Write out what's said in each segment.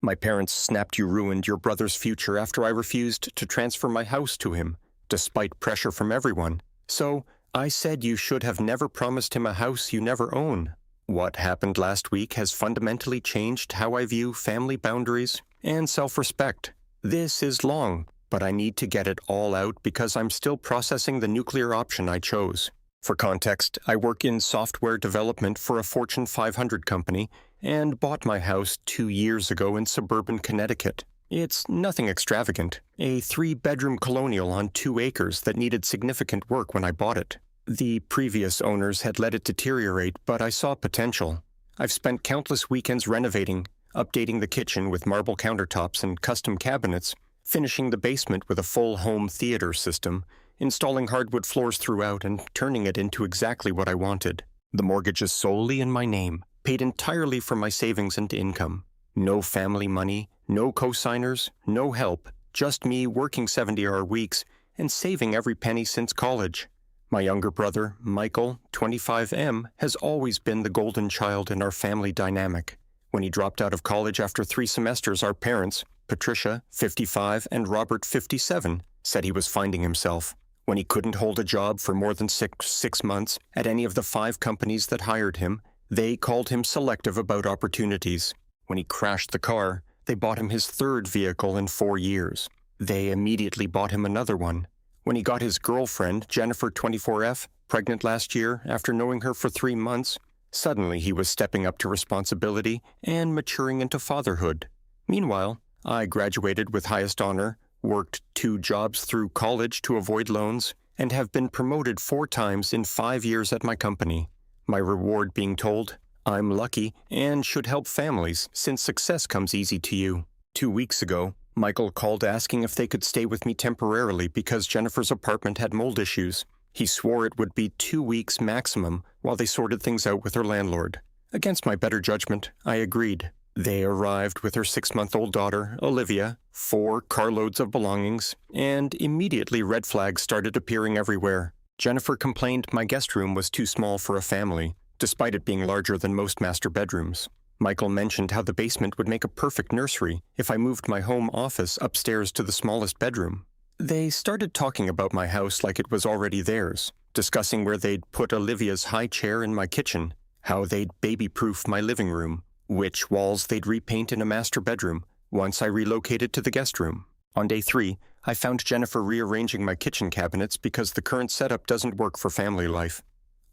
My parents snapped you ruined your brother's future after I refused to transfer my house to him, despite pressure from everyone. So, I said you should have never promised him a house you never own. What happened last week has fundamentally changed how I view family boundaries and self-respect. This is long, but I need to get it all out because I'm still processing the nuclear option I chose. For context, I work in software development for a Fortune 500 company and bought my house 2 years ago in suburban Connecticut. It's nothing extravagant, a 3-bedroom colonial on 2 acres that needed significant work when I bought it. The previous owners had let it deteriorate, but I saw potential. I've spent countless weekends renovating, updating the kitchen with marble countertops and custom cabinets, finishing the basement with a full home theater system, installing hardwood floors throughout and turning it into exactly what I wanted. The mortgage is solely in my name, paid entirely from my savings and income. No family money, no co-signers, no help, just me working 70-hour weeks and saving every penny since college. My younger brother, Michael, 25M, has always been the golden child in our family dynamic. When he dropped out of college after 3 semesters, our parents, Patricia, 55, and Robert, 57, said he was finding himself. When he couldn't hold a job for more than six months at any of the 5 companies that hired him, they called him selective about opportunities. When he crashed the car, they bought him his 3rd vehicle in 4 years. They immediately bought him another one. When he got his girlfriend, Jennifer, 24F, pregnant last year after knowing her for 3 months, suddenly he was stepping up to responsibility and maturing into fatherhood. Meanwhile, I graduated with highest honor, worked 2 jobs through college to avoid loans, and have been promoted 4 times in 5 years at my company. My reward being told, I'm lucky and should help families since success comes easy to you. 2 weeks ago, Michael called asking if they could stay with me temporarily because Jennifer's apartment had mold issues. He swore it would be 2 weeks maximum while they sorted things out with her landlord. Against my better judgment, I agreed. They arrived with her 6-month-old daughter, Olivia, 4 carloads of belongings, and immediately red flags started appearing everywhere. Jennifer complained my guest room was too small for a family, despite it being larger than most master bedrooms. Michael mentioned how the basement would make a perfect nursery if I moved my home office upstairs to the smallest bedroom. They started talking about my house like it was already theirs, discussing where they'd put Olivia's high chair in my kitchen, how they'd baby-proof my living room, which walls they'd repaint in a master bedroom once I relocated to the guest room. On day 3, I found Jennifer rearranging my kitchen cabinets because the current setup doesn't work for family life.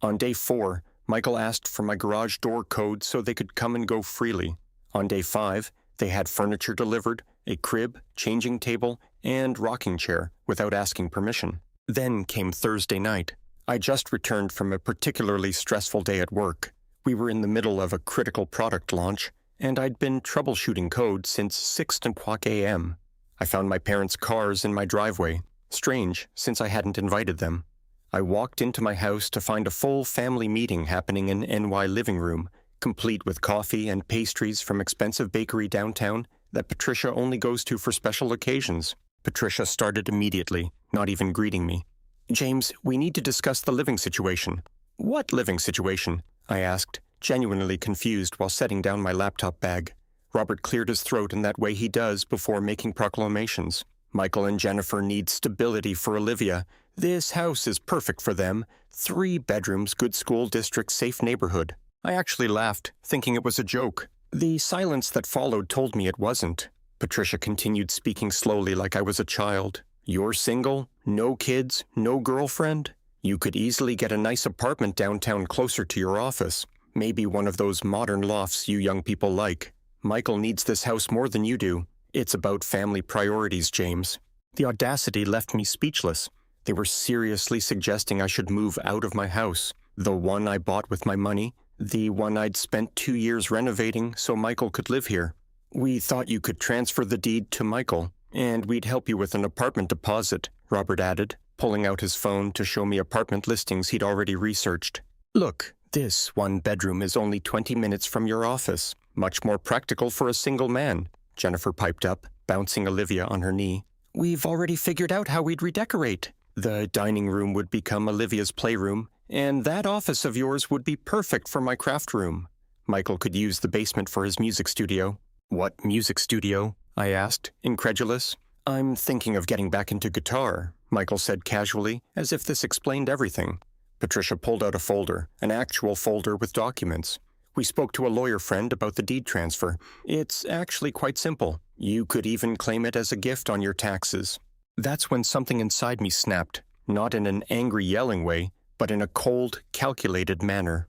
On day 4, Michael asked for my garage door code so they could come and go freely. On day 5, they had furniture delivered, a crib, changing table, and rocking chair without asking permission. Then came Thursday night. I just returned from a particularly stressful day at work. We were in the middle of a critical product launch, and I'd been troubleshooting code since 6:00 a.m. I found my parents' cars in my driveway. Strange, since I hadn't invited them. I walked into my house to find a full family meeting happening in NY living room, complete with coffee and pastries from expensive bakery downtown that Patricia only goes to for special occasions. Patricia started immediately, not even greeting me. James, we need to discuss the living situation. What living situation? I asked, genuinely confused while setting down my laptop bag. Robert cleared his throat in that way he does before making proclamations. Michael and Jennifer need stability for Olivia. This house is perfect for them. 3 bedrooms, good school district, safe neighborhood. I actually laughed, thinking it was a joke. The silence that followed told me it wasn't. Patricia continued speaking slowly like I was a child. You're single? No kids? No girlfriend? You could easily get a nice apartment downtown closer to your office. Maybe one of those modern lofts you young people like. Michael needs this house more than you do. It's about family priorities, James. The audacity left me speechless. They were seriously suggesting I should move out of my house, the one I bought with my money, the one I'd spent 2 years renovating so Michael could live here. We thought you could transfer the deed to Michael, and we'd help you with an apartment deposit, Robert added, pulling out his phone to show me apartment listings he'd already researched. Look, this 1 bedroom is only 20 minutes from your office. Much more practical for a single man, Jennifer piped up, bouncing Olivia on her knee. We've already figured out how we'd redecorate. The dining room would become Olivia's playroom, and that office of yours would be perfect for my craft room. Michael could use the basement for his music studio. "What music studio?" I asked, incredulous. "I'm thinking of getting back into guitar," Michael said casually, as if this explained everything. Patricia pulled out a folder, an actual folder with documents. "We spoke to a lawyer friend about the deed transfer. It's actually quite simple. You could even claim it as a gift on your taxes." That's when something inside me snapped, not in an angry yelling way, but in a cold, calculated manner.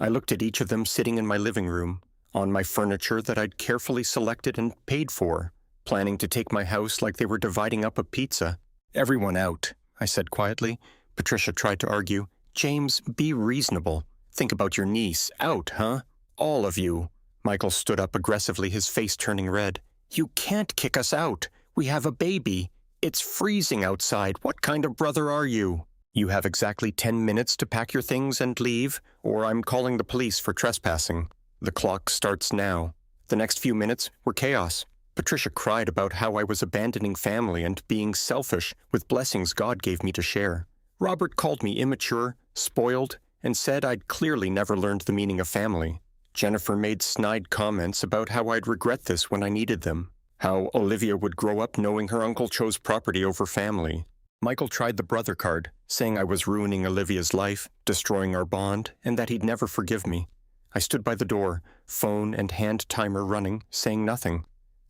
I looked at each of them sitting in my living room, on my furniture that I'd carefully selected and paid for, planning to take my house like they were dividing up a pizza. "Everyone out," I said quietly. Patricia tried to argue. "James, be reasonable. Think about your niece. Out, huh? All of you." Michael stood up aggressively, his face turning red. "You can't kick us out. We have a baby. It's freezing outside. What kind of brother are you? You have exactly 10 minutes to pack your things and leave, or I'm calling the police for trespassing. The clock starts now." The next few minutes were chaos. Patricia cried about how I was abandoning family and being selfish with blessings God gave me to share. Robert called me immature, spoiled, and said I'd clearly never learned the meaning of family. Jennifer made snide comments about how I'd regret this when I needed them, how Olivia would grow up knowing her uncle chose property over family. Michael tried the brother card, saying I was ruining Olivia's life, destroying our bond, and that he'd never forgive me. I stood by the door, phone and hand timer running, saying nothing.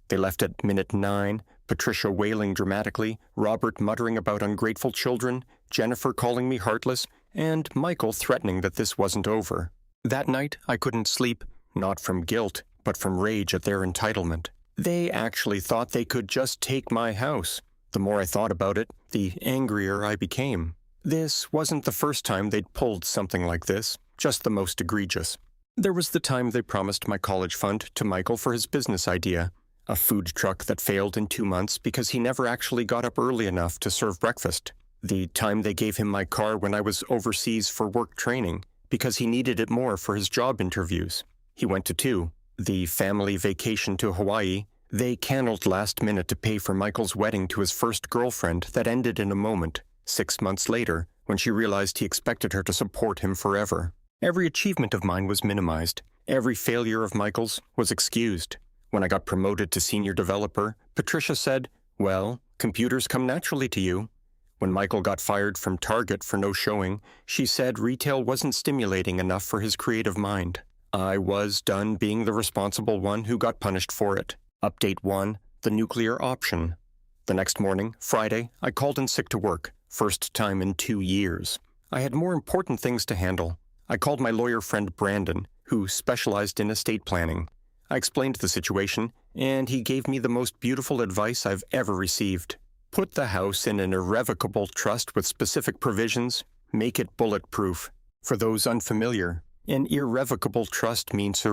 They left at minute 9, Patricia wailing dramatically, Robert muttering about ungrateful children, Jennifer calling me heartless, and Michael threatening that this wasn't over. That night, I couldn't sleep, not from guilt, but from rage at their entitlement. They actually thought they could just take my house. The more I thought about it, the angrier I became. This wasn't the first time they'd pulled something like this, just the most egregious. There was the time they promised my college fund to Michael for his business idea, a food truck that failed in 2 months because he never actually got up early enough to serve breakfast. The time they gave him my car when I was overseas for work training, because he needed it more for his job interviews. He went to 2. The family vacation to Hawaii. They canceled last minute to pay for Michael's wedding to his first girlfriend that ended in a moment, 6 months later, when she realized he expected her to support him forever. Every achievement of mine was minimized. Every failure of Michael's was excused. When I got promoted to senior developer, Patricia said, "Well, computers come naturally to you." When Michael got fired from Target for no showing, she said retail wasn't stimulating enough for his creative mind. I was done being the responsible one who got punished for it. Update 1, the nuclear option. The next morning, Friday, I called in sick to work, first time in 2 years. I had more important things to handle. I called my lawyer friend Brandon, who specialized in estate planning. I explained the situation, and he gave me the most beautiful advice I've ever received. Put the house in an irrevocable trust with specific provisions. Make it bulletproof. For those unfamiliar, an irrevocable trust means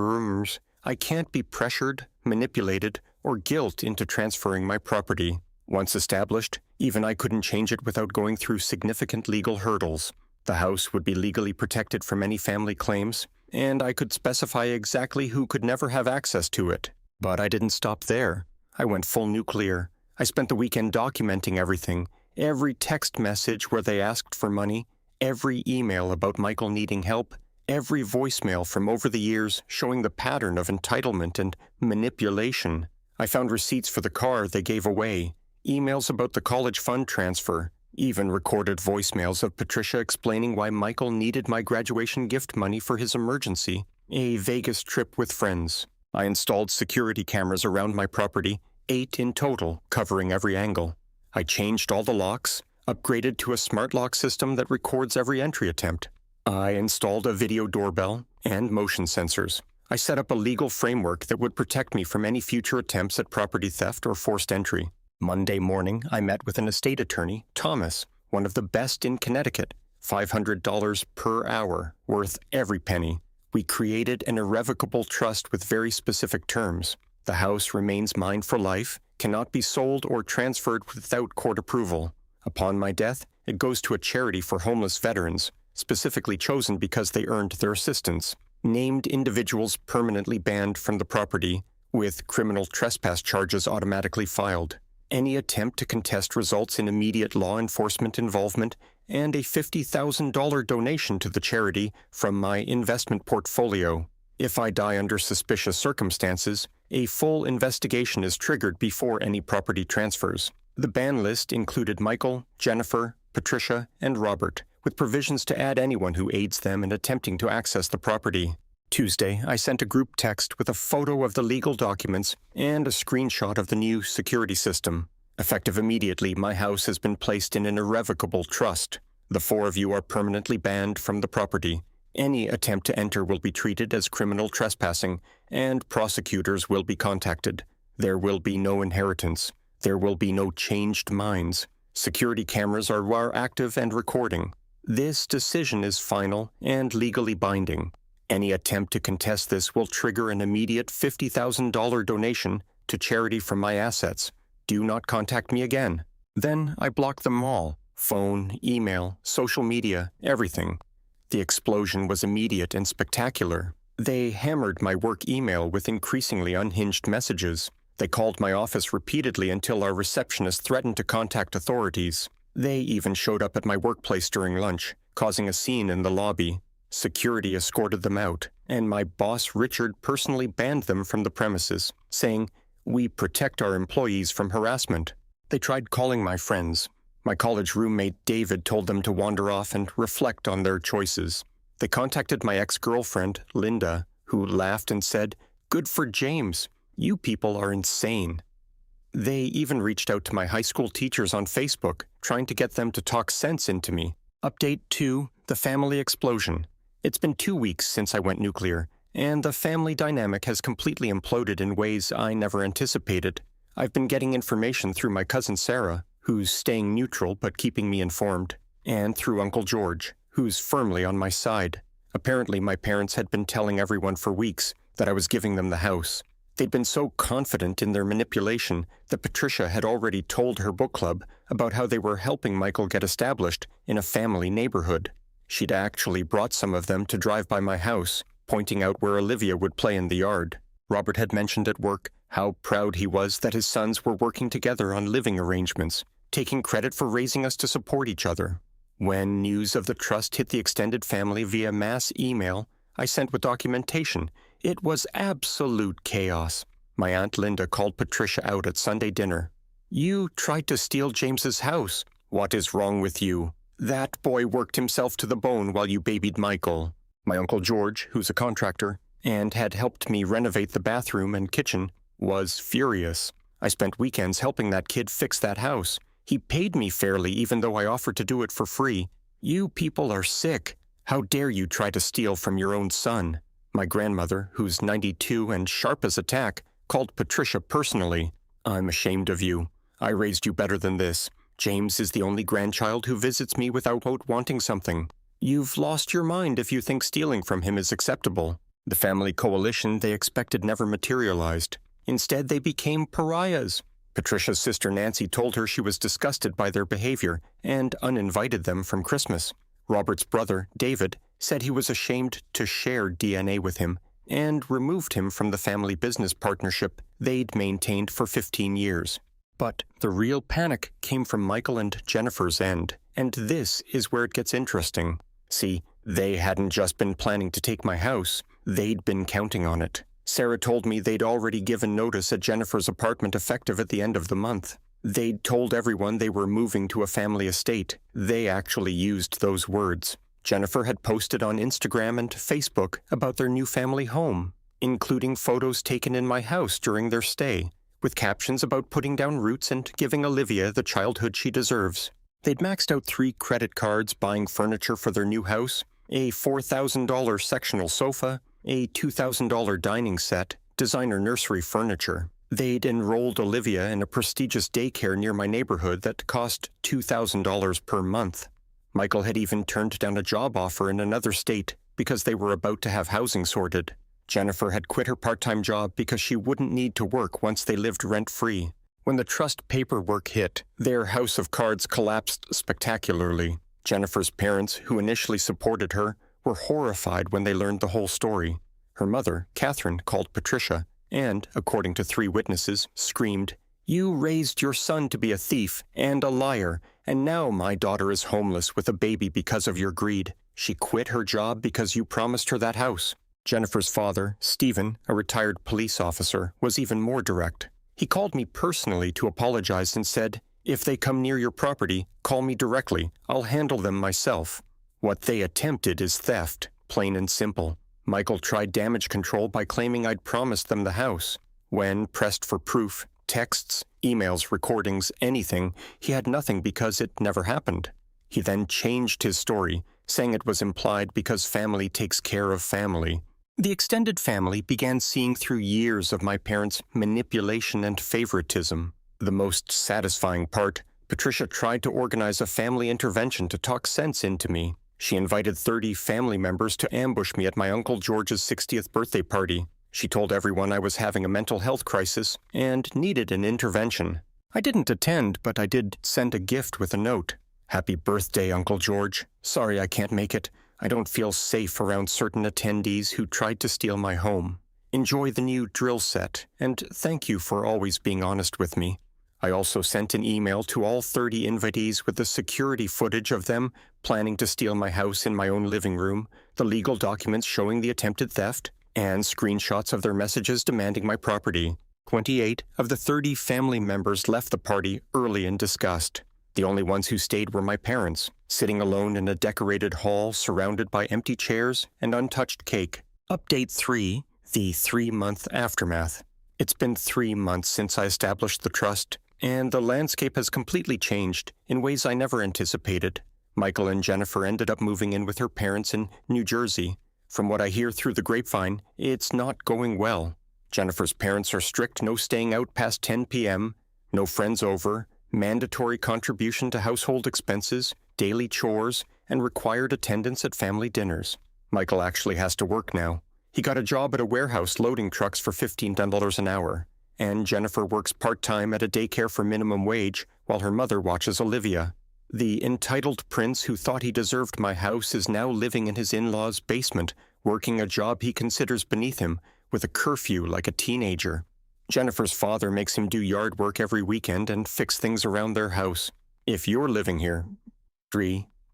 I can't be pressured, manipulated, or guilt into transferring my property. Once established, even I couldn't change it without going through significant legal hurdles. The house would be legally protected from any family claims, and I could specify exactly who could never have access to it. But I didn't stop there. I went full nuclear. I spent the weekend documenting everything, every text message where they asked for money, every email about Michael needing help, every voicemail from over the years showing the pattern of entitlement and manipulation. I found receipts for the car they gave away, emails about the college fund transfer, even recorded voicemails of Patricia explaining why Michael needed my graduation gift money for his emergency, a Vegas trip with friends. I installed security cameras around my property, 8 in total, covering every angle. I changed all the locks, upgraded to a smart lock system that records every entry attempt. I installed a video doorbell and motion sensors. I set up a legal framework that would protect me from any future attempts at property theft or forced entry. Monday morning, I met with an estate attorney, Thomas, one of the best in Connecticut, $500 per hour, worth every penny. We created an irrevocable trust with very specific terms. The house remains mine for life, cannot be sold or transferred without court approval. Upon my death, it goes to a charity for homeless veterans, specifically chosen because they earned their assistance. Named individuals permanently banned from the property, with criminal trespass charges automatically filed. Any attempt to contest results in immediate law enforcement involvement, and a $50,000 donation to the charity from my investment portfolio. If I die under suspicious circumstances, A full investigation is triggered before any property transfers. The ban list included Michael, Jennifer, Patricia, and Robert, with provisions to add anyone who aids them in attempting to access the property. Tuesday, I sent a group text with a photo of the legal documents and a screenshot of the new security system. Effective immediately, my house has been placed in an irrevocable trust. The 4 of you are permanently banned from the property. Any attempt to enter will be treated as criminal trespassing, and prosecutors will be contacted. There will be no inheritance. There will be no changed minds. Security cameras are active and recording. This decision is final and legally binding. Any attempt to contest this will trigger an immediate $50,000 donation to charity from my assets. Do not contact me again. Then I blocked them all. Phone, email, social media, everything. The explosion was immediate and spectacular. They hammered my work email with increasingly unhinged messages. They called my office repeatedly until our receptionist threatened to contact authorities. They even showed up at my workplace during lunch, causing a scene in the lobby. Security escorted them out, and my boss Richard personally banned them from the premises, saying, "We protect our employees from harassment." They tried calling my friends. My college roommate David told them to wander off and reflect on their choices. They contacted my ex-girlfriend, Linda, who laughed and said, "Good for James. You people are insane." They even reached out to my high school teachers on Facebook, trying to get them to talk sense into me. Update 2, the family explosion. It's been 2 weeks since I went nuclear, and the family dynamic has completely imploded in ways I never anticipated. I've been getting information through my cousin Sarah, who's staying neutral but keeping me informed, and through Uncle George, who's firmly on my side. Apparently my parents had been telling everyone for weeks that I was giving them the house. They'd been so confident in their manipulation that Patricia had already told her book club about how they were helping Michael get established in a family neighborhood. She'd actually brought some of them to drive by my house, pointing out where Olivia would play in the yard. Robert had mentioned at work how proud he was that his sons were working together on living arrangements, taking credit for raising us to support each other. When news of the trust hit the extended family via mass email I sent with documentation, it was absolute chaos. My Aunt Linda called Patricia out at Sunday dinner. "You tried to steal James's house. What is wrong with you? That boy worked himself to the bone while you babied Michael." My Uncle George, who's a contractor, and had helped me renovate the bathroom and kitchen, was furious. I spent weekends helping that kid fix that house. He paid me fairly even though I offered to do it for free. "You people are sick. How dare you try to steal from your own son?" My grandmother, who's 92 and sharp as a tack, called Patricia personally. "I'm ashamed of you. I raised you better than this. James is the only grandchild who visits me without wanting something. You've lost your mind if you think stealing from him is acceptable." The family coalition they expected never materialized. Instead, they became pariahs. Patricia's sister Nancy told her she was disgusted by their behavior and uninvited them from Christmas. Robert's brother, David, said he was ashamed to share DNA with him and removed him from the family business partnership they'd maintained for 15 years. But the real panic came from Michael and Jennifer's end, and this is where it gets interesting. See, they hadn't just been planning to take my house, they'd been counting on it. Sarah told me they'd already given notice at Jennifer's apartment effective at the end of the month. They'd told everyone they were moving to a family estate. They actually used those words. Jennifer had posted on Instagram and Facebook about their new family home, including photos taken in my house during their stay, with captions about putting down roots and giving Olivia the childhood she deserves. They'd maxed out 3 credit cards buying furniture for their new house, a $4,000 sectional sofa, a $2,000 dining set, designer nursery furniture. They'd enrolled Olivia in a prestigious daycare near my neighborhood that cost $2,000 per month. Michael had even turned down a job offer in another state because they were about to have housing sorted. Jennifer had quit her part-time job because she wouldn't need to work once they lived rent-free. When the trust paperwork hit, their house of cards collapsed spectacularly. Jennifer's parents, who initially supported her, were horrified when they learned the whole story. Her mother, Catherine, called Patricia and, according to 3 witnesses, screamed, "You raised your son to be a thief and a liar, and now my daughter is homeless with a baby because of your greed. She quit her job because you promised her that house." Jennifer's father, Stephen, a retired police officer, was even more direct. He called me personally to apologize and said, "If they come near your property, call me directly. I'll handle them myself." What they attempted is theft, plain and simple. Michael tried damage control by claiming I'd promised them the house. When pressed for proof, texts, emails, recordings, anything, he had nothing because it never happened. He then changed his story, saying it was implied because family takes care of family. The extended family began seeing through years of my parents' manipulation and favoritism. The most satisfying part, Patricia tried to organize a family intervention to talk sense into me. She invited 30 family members to ambush me at my Uncle George's 60th birthday party. She told everyone I was having a mental health crisis and needed an intervention. I didn't attend, but I did send a gift with a note. "Happy birthday, Uncle George. Sorry I can't make it. I don't feel safe around certain attendees who tried to steal my home. Enjoy the new drill set, and thank you for always being honest with me." I also sent an email to all 30 invitees with the security footage of them planning to steal my house in my own living room, the legal documents showing the attempted theft, and screenshots of their messages demanding my property. 28 of the 30 family members left the party early in disgust. The only ones who stayed were my parents, sitting alone in a decorated hall surrounded by empty chairs and untouched cake. Update 3, the 3-month aftermath. It's been 3 months since I established the trust, and the landscape has completely changed in ways I never anticipated. Michael and Jennifer ended up moving in with her parents in New Jersey. From what I hear through the grapevine, it's not going well. Jennifer's parents are strict, no staying out past 10 p.m., no friends over, mandatory contribution to household expenses, daily chores, and required attendance at family dinners. Michael actually has to work now. He got a job at a warehouse loading trucks for $15 an hour, and Jennifer works part-time at a daycare for minimum wage while her mother watches Olivia. The entitled prince who thought he deserved my house is now living in his in-laws' basement, working a job he considers beneath him, with a curfew like a teenager. Jennifer's father makes him do yard work every weekend and fix things around their house. "If you're living here,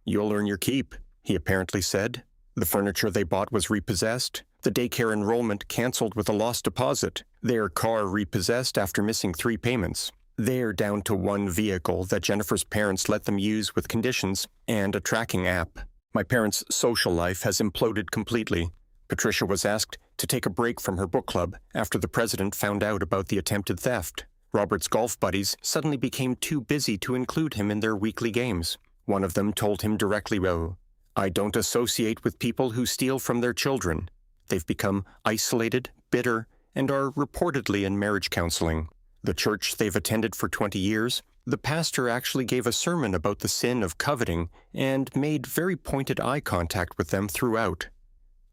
you'll earn your keep," he apparently said. The furniture they bought was repossessed, the daycare enrollment canceled with a lost deposit, their car repossessed after missing 3 payments. They're down to 1 vehicle that Jennifer's parents let them use with conditions and a tracking app. My parents' social life has imploded completely. Patricia was asked to take a break from her book club after the president found out about the attempted theft. Robert's golf buddies suddenly became too busy to include him in their weekly games. One of them told him directly, "I don't associate with people who steal from their children." They've become isolated, bitter, and are reportedly in marriage counseling. The church they've attended for 20 years, the pastor actually gave a sermon about the sin of coveting and made very pointed eye contact with them throughout.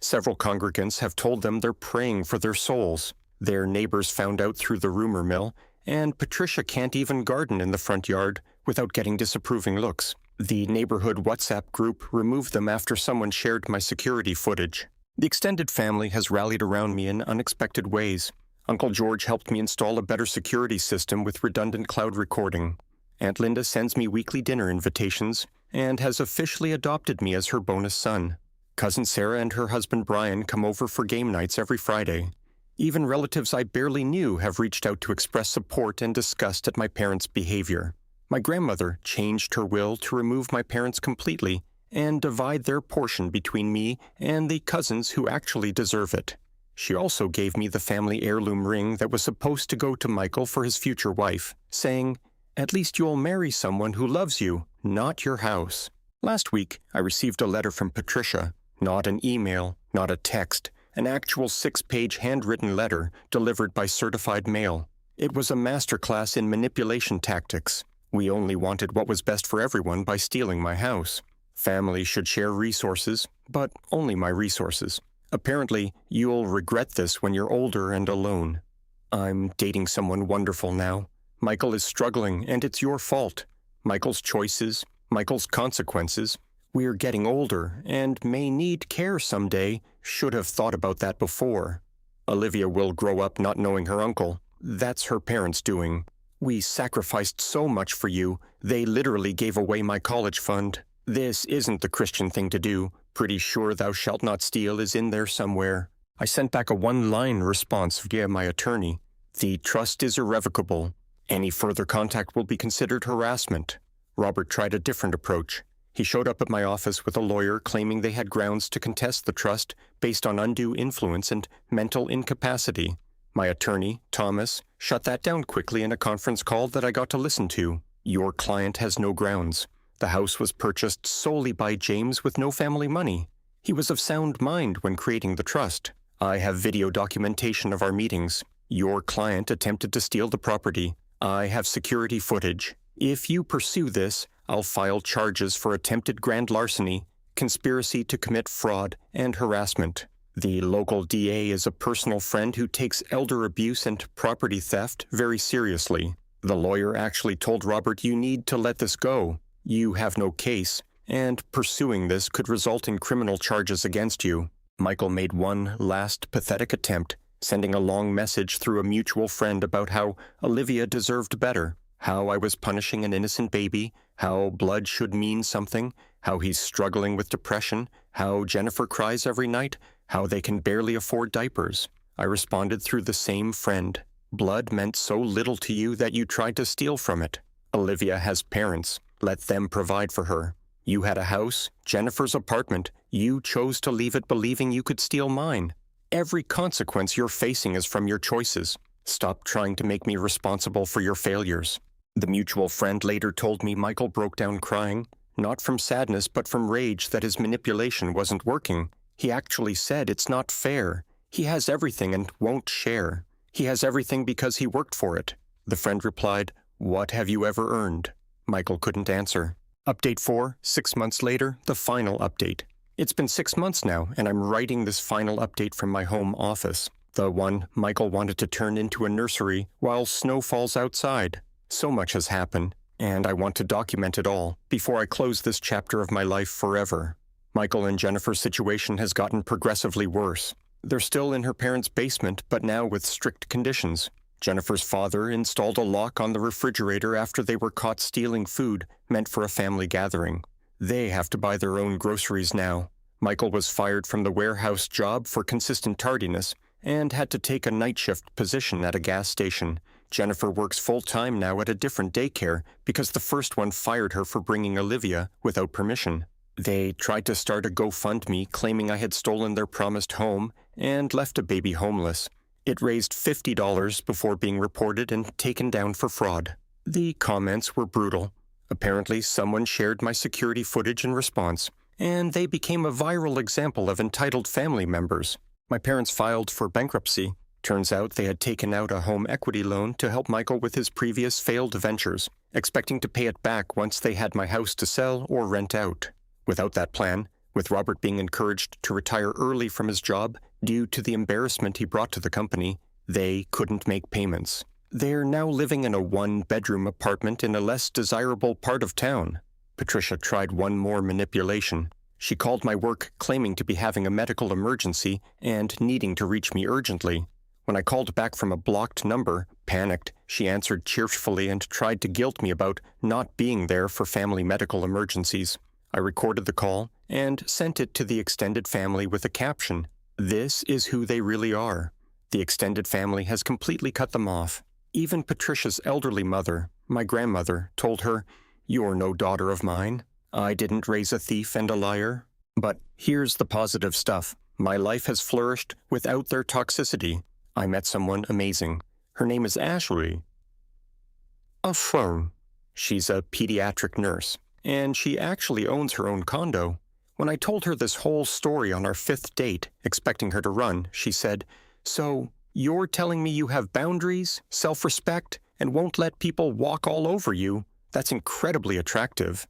Several congregants have told them they're praying for their souls. Their neighbors found out through the rumor mill, and Patricia can't even garden in the front yard without getting disapproving looks. The neighborhood WhatsApp group removed them after someone shared my security footage. The extended family has rallied around me in unexpected ways. Uncle George helped me install a better security system with redundant cloud recording. Aunt Linda sends me weekly dinner invitations and has officially adopted me as her bonus son. Cousin Sarah and her husband Brian come over for game nights every Friday. Even relatives I barely knew have reached out to express support and disgust at my parents' behavior. My grandmother changed her will to remove my parents completely and divide their portion between me and the cousins who actually deserve it. She also gave me the family heirloom ring that was supposed to go to Michael for his future wife, saying, "At least you'll marry someone who loves you, not your house." Last week, I received a letter from Patricia. Not an email, not a text, an actual 6-page handwritten letter delivered by certified mail. It was a masterclass in manipulation tactics. We only wanted what was best for everyone by stealing my house. Family should share resources, but only my resources. Apparently, you'll regret this when you're older and alone. I'm dating someone wonderful now. Michael is struggling, and it's your fault. Michael's choices, Michael's consequences. We're getting older and may need care someday. Should have thought about that before. Olivia will grow up not knowing her uncle. That's her parents' doing. We sacrificed so much for you, they literally gave away my college fund. This isn't the Christian thing to do. Pretty sure thou shalt not steal is in there somewhere. I sent back a one-line response via my attorney. The trust is irrevocable. Any further contact will be considered harassment. Robert tried a different approach. He showed up at my office with a lawyer claiming they had grounds to contest the trust based on undue influence and mental incapacity. My attorney, Thomas, shut that down quickly in a conference call that I got to listen to. Your client has no grounds. The house was purchased solely by James with no family money. He was of sound mind when creating the trust. I have video documentation of our meetings. Your client attempted to steal the property. I have security footage. If you pursue this, I'll file charges for attempted grand larceny, conspiracy to commit fraud, and harassment. The local DA is a personal friend who takes elder abuse and property theft very seriously. The lawyer actually told Robert, you need to let this go. You have no case, and pursuing this could result in criminal charges against you. Michael made one last pathetic attempt, sending a long message through a mutual friend about how Olivia deserved better, how I was punishing an innocent baby, how blood should mean something, how he's struggling with depression, how Jennifer cries every night, how they can barely afford diapers. I responded through the same friend. Blood meant so little to you that you tried to steal from it. Olivia has parents. Let them provide for her. You had a house, Jennifer's apartment. You chose to leave it believing you could steal mine. Every consequence you're facing is from your choices. Stop trying to make me responsible for your failures. The mutual friend later told me Michael broke down crying, not from sadness but from rage that his manipulation wasn't working. He actually said it's not fair. He has everything and won't share. He has everything because he worked for it. The friend replied, "What have you ever earned?" Michael couldn't answer. Update 4, 6 months later, the final update. It's been 6 months now, and I'm writing this final update from my home office. The one Michael wanted to turn into a nursery while snow falls outside. So much has happened, and I want to document it all before I close this chapter of my life forever. Michael and Jennifer's situation has gotten progressively worse. They're still in her parents' basement, but now with strict conditions. Jennifer's father installed a lock on the refrigerator after they were caught stealing food meant for a family gathering. They have to buy their own groceries now. Michael was fired from the warehouse job for consistent tardiness and had to take a night shift position at a gas station. Jennifer works full-time now at a different daycare because the first one fired her for bringing Olivia without permission. They tried to start a GoFundMe claiming I had stolen their promised home and left a baby homeless. It raised $50 before being reported and taken down for fraud. The comments were brutal. Apparently, someone shared my security footage in response, and they became a viral example of entitled family members. My parents filed for bankruptcy. Turns out they had taken out a home equity loan to help Michael with his previous failed ventures, expecting to pay it back once they had my house to sell or rent out. Without that plan, with Robert being encouraged to retire early from his job due to the embarrassment he brought to the company, they couldn't make payments. They're now living in a one-bedroom apartment in a less desirable part of town. Patricia tried one more manipulation. She called my work claiming to be having a medical emergency and needing to reach me urgently. When I called back from a blocked number, panicked, she answered cheerfully and tried to guilt me about not being there for family medical emergencies. I recorded the call and sent it to the extended family with a caption, "This is who they really are." The extended family has completely cut them off. Even Patricia's elderly mother, my grandmother, told her, "You're no daughter of mine. I didn't raise a thief and a liar." But here's the positive stuff. My life has flourished without their toxicity. I met someone amazing. Her name is Ashley. A phone. She's a pediatric nurse, and she actually owns her own condo. When I told her this whole story on our 5th date, expecting her to run, she said, "So, you're telling me you have boundaries, self-respect, and won't let people walk all over you? That's incredibly attractive."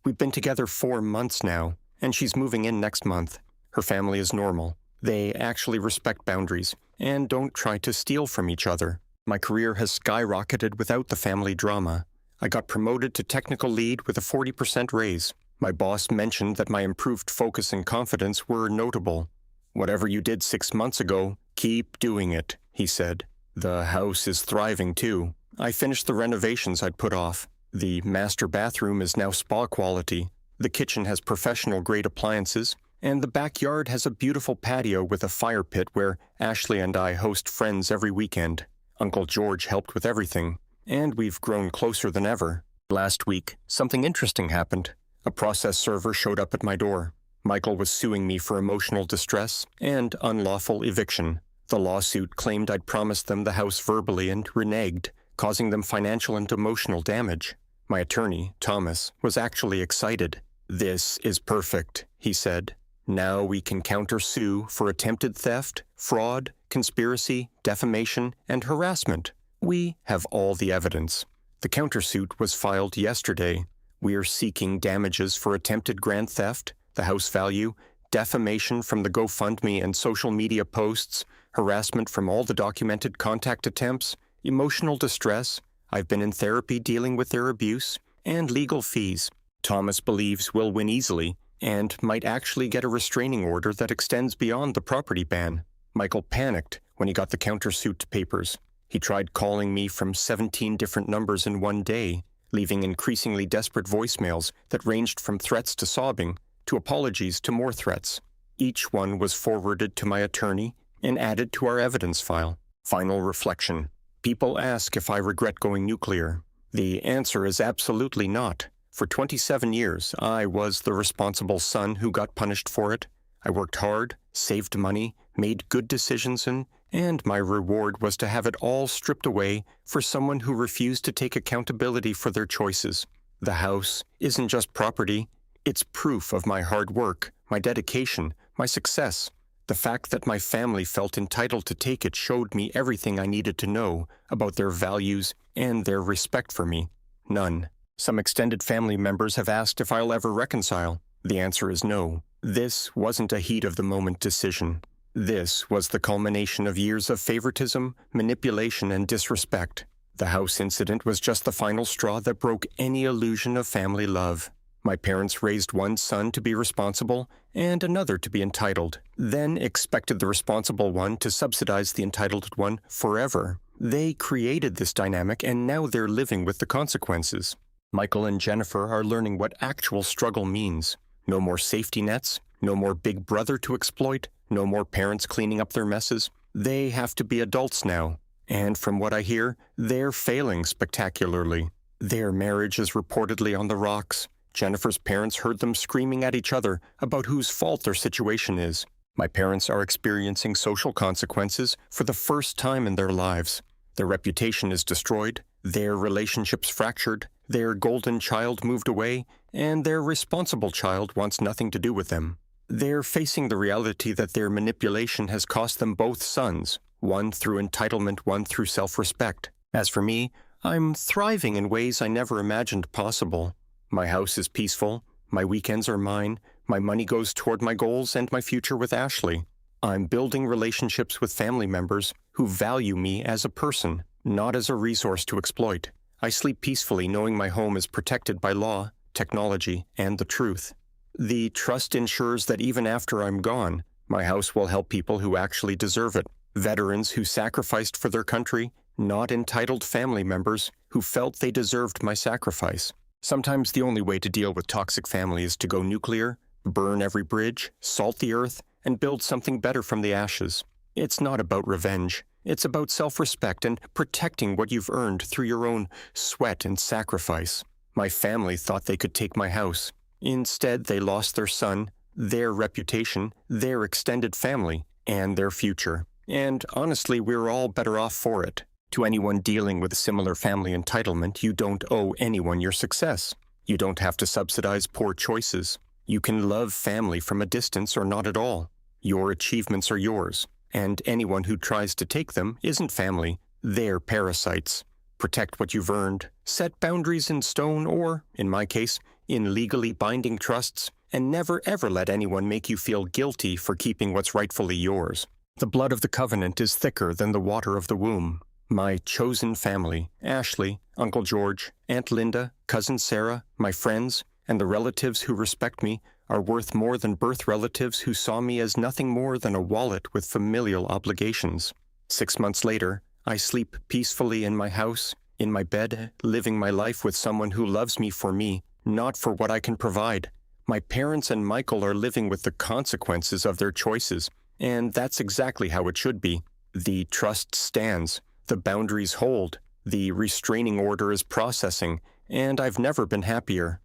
We've been together 4 months now, and she's moving in next month. Her family is normal. They actually respect boundaries and don't try to steal from each other. My career has skyrocketed without the family drama. I got promoted to technical lead with a 40% raise. My boss mentioned that my improved focus and confidence were notable. "Whatever you did 6 months ago, keep doing it," he said. The house is thriving too. I finished the renovations I'd put off. The master bathroom is now spa quality. The kitchen has professional-grade appliances, and the backyard has a beautiful patio with a fire pit where Ashley and I host friends every weekend. Uncle George helped with everything, and we've grown closer than ever. Last week, something interesting happened. A process server showed up at my door. Michael was suing me for emotional distress and unlawful eviction. The lawsuit claimed I'd promised them the house verbally and reneged, causing them financial and emotional damage. My attorney, Thomas, was actually excited. "This is perfect," he said. "Now we can counter-sue for attempted theft, fraud, conspiracy, defamation, and harassment. We have all the evidence." The countersuit was filed yesterday. We are seeking damages for attempted grand theft, the house value, defamation from the GoFundMe and social media posts, harassment from all the documented contact attempts, emotional distress, I've been in therapy dealing with their abuse, and legal fees. Thomas believes we'll win easily, and might actually get a restraining order that extends beyond the property ban. Michael panicked when he got the countersuit papers. He tried calling me from 17 different numbers in one day, leaving increasingly desperate voicemails that ranged from threats to sobbing, to apologies to more threats. Each one was forwarded to my attorney and added to our evidence file. Final reflection. People ask if I regret going nuclear. The answer is absolutely not. For 27 years, I was the responsible son who got punished for it. I worked hard, saved money, made good decisions, and my reward was to have it all stripped away for someone who refused to take accountability for their choices. The house isn't just property. It's proof of my hard work, my dedication, my success. The fact that my family felt entitled to take it showed me everything I needed to know about their values and their respect for me. None. Some extended family members have asked if I'll ever reconcile. The answer is no. This wasn't a heat-of-the-moment decision. This was the culmination of years of favoritism, manipulation, and disrespect. The house incident was just the final straw that broke any illusion of family love. My parents raised one son to be responsible and another to be entitled, then expected the responsible one to subsidize the entitled one forever. They created this dynamic, and now they're living with the consequences. Michael and Jennifer are learning what actual struggle means. No more safety nets, no more big brother to exploit, no more parents cleaning up their messes. They have to be adults now, and from what I hear, they're failing spectacularly. Their marriage is reportedly on the rocks. Jennifer's parents heard them screaming at each other about whose fault their situation is. My parents are experiencing social consequences for the first time in their lives. Their reputation is destroyed, their relationships fractured, their golden child moved away, and their responsible child wants nothing to do with them. They're facing the reality that their manipulation has cost them both sons, one through entitlement, one through self-respect. As for me, I'm thriving in ways I never imagined possible. My house is peaceful, my weekends are mine, my money goes toward my goals and my future with Ashley. I'm building relationships with family members who value me as a person, not as a resource to exploit. I sleep peacefully knowing my home is protected by law, technology, and the truth. The trust ensures that even after I'm gone, my house will help people who actually deserve it. Veterans who sacrificed for their country, not entitled family members who felt they deserved my sacrifice. Sometimes the only way to deal with toxic family is to go nuclear, burn every bridge, salt the earth, and build something better from the ashes. It's not about revenge. It's about self-respect and protecting what you've earned through your own sweat and sacrifice. My family thought they could take my house. Instead, they lost their son, their reputation, their extended family, and their future. And honestly, we're all better off for it. To anyone dealing with a similar family entitlement, you don't owe anyone your success. You don't have to subsidize poor choices. You can love family from a distance or not at all. Your achievements are yours, and anyone who tries to take them isn't family. They're parasites. Protect what you've earned. Set boundaries in stone or, in my case, in legally binding trusts, and never ever let anyone make you feel guilty for keeping what's rightfully yours. The blood of the covenant is thicker than the water of the womb. My chosen family, Ashley, Uncle George, Aunt Linda, Cousin Sarah, my friends, and the relatives who respect me are worth more than birth relatives who saw me as nothing more than a wallet with familial obligations. 6 months later, I sleep peacefully in my house, in my bed, living my life with someone who loves me for me, not for what I can provide. My parents and Michael are living with the consequences of their choices, and that's exactly how it should be. The trust stands, the boundaries hold, the restraining order is processing, and I've never been happier.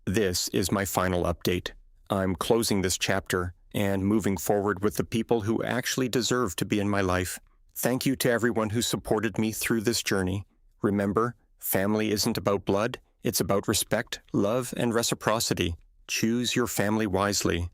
This is my final update. I'm closing this chapter and moving forward with the people who actually deserve to be in my life. Thank you to everyone who supported me through this journey. Remember, family isn't about blood, it's about respect, love, and reciprocity. Choose your family wisely.